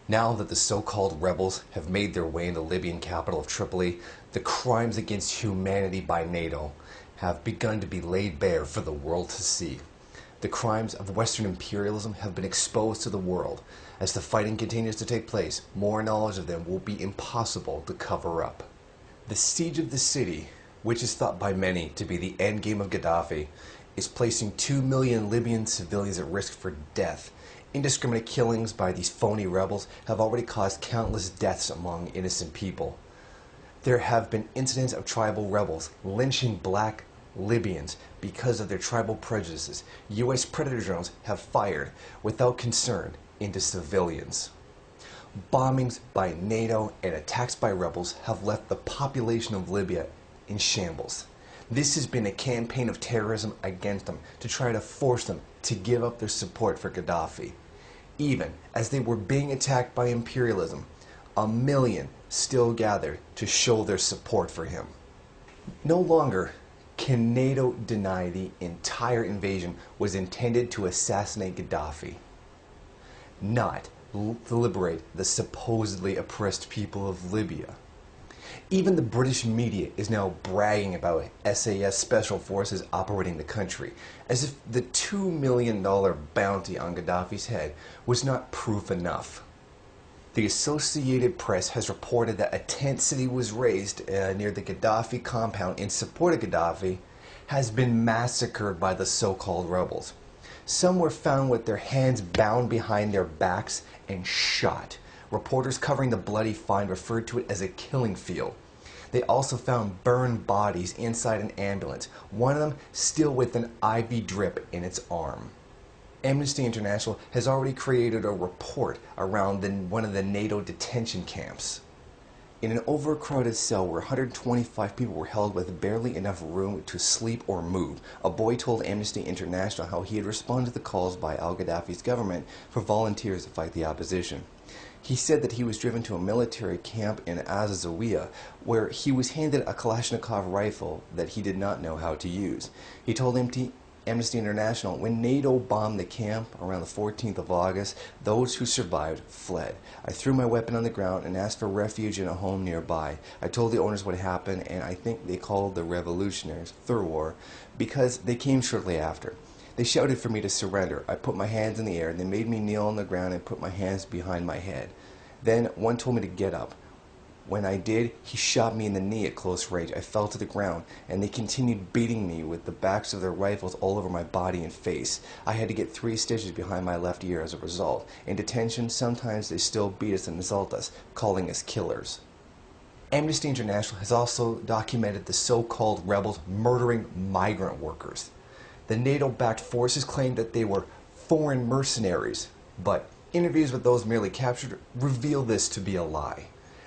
Now that the so-called rebels have made their way in the Libyan capital of Tripoli, the crimes against humanity by NATO have begun to be laid bare for the world to see. The crimes of Western imperialism have been exposed to the world. As the fighting continues to take place, more knowledge of them will be impossible to cover up. The siege of the city, which is thought by many to be the endgame of Gaddafi, is placing 2 million Libyan civilians at risk for death. Indiscriminate killings by these phony rebels have already caused countless deaths among innocent people. There have been incidents of tribal rebels lynching black Libyans because of their tribal prejudices. U.S. Predator drones have fired without concern into civilians. Bombings by NATO and attacks by rebels have left the population of Libya in shambles. This has been a campaign of terrorism against them to try to force them to give up their support for Gaddafi. Even as they were being attacked by imperialism, 1 million still gathered to show their support for him. No longer can NATO deny the entire invasion was intended to assassinate Gaddafi, not to liberate the supposedly oppressed people of Libya. Even the British media is now bragging about SAS special forces operating the country, as if the $2 million bounty on Gaddafi's head was not proof enough. The Associated Press has reported that a tent city was raised near the Gaddafi compound in support of Gaddafi has been massacred by the so-called rebels. Some were found with their hands bound behind their backs and shot. Reporters covering the bloody find referred to it as a killing field. They also found burned bodies inside an ambulance, one of them still with an IV drip in its arm. Amnesty International has already created a report around one of the NATO detention camps. In an overcrowded cell where 125 people were held with barely enough room to sleep or move, a boy told Amnesty International how he had responded to the calls by al-Gaddafi's government for volunteers to fight the opposition. He said that he was driven to a military camp in Azazawiyah where he was handed a Kalashnikov rifle that he did not know how to use. He told Amnesty International, when NATO bombed the camp around the 14th of August, those who survived fled. I threw my weapon on the ground and asked for refuge in a home nearby. I told the owners what happened, and I think they called the revolutionaries Thurwar because they came shortly after. They shouted for me to surrender. I put my hands in the air, and they made me kneel on the ground and put my hands behind my head. Then one told me to get up. When I did, he shot me in the knee at close range. I fell to the ground, and they continued beating me with the backs of their rifles all over my body and face. I had to get 3 stitches behind my left ear as a result. In detention, sometimes they still beat us and insult us, calling us killers. Amnesty International has also documented the so-called rebels murdering migrant workers. The NATO-backed forces claimed that they were foreign mercenaries, but interviews with those merely captured reveal this to be a lie.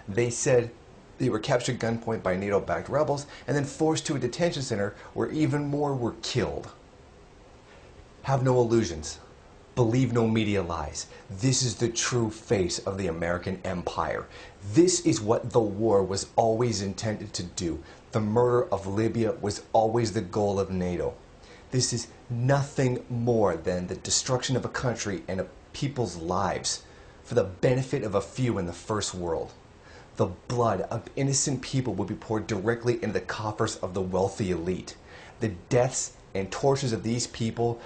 They said they were captured at gunpoint by NATO-backed rebels and then forced to a detention center where even more were killed. Have no illusions. Believe no media lies. This is the true face of the American empire. This is what the war was always intended to do. The murder of Libya was always the goal of NATO. This is nothing more than the destruction of a country and a people's lives for the benefit of a few in the first world. The blood of innocent people will be poured directly into the coffers of the wealthy elite. The deaths and tortures of these people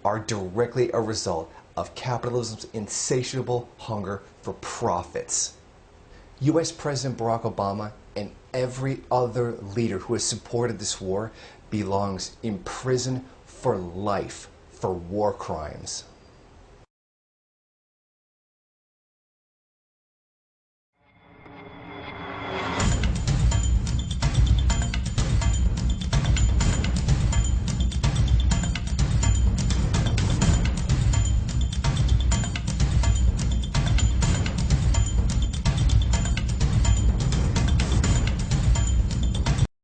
are directly a result of capitalism's insatiable hunger for profits. U.S. President Barack Obama and every other leader who has supported this war belongs in prison for life for war crimes.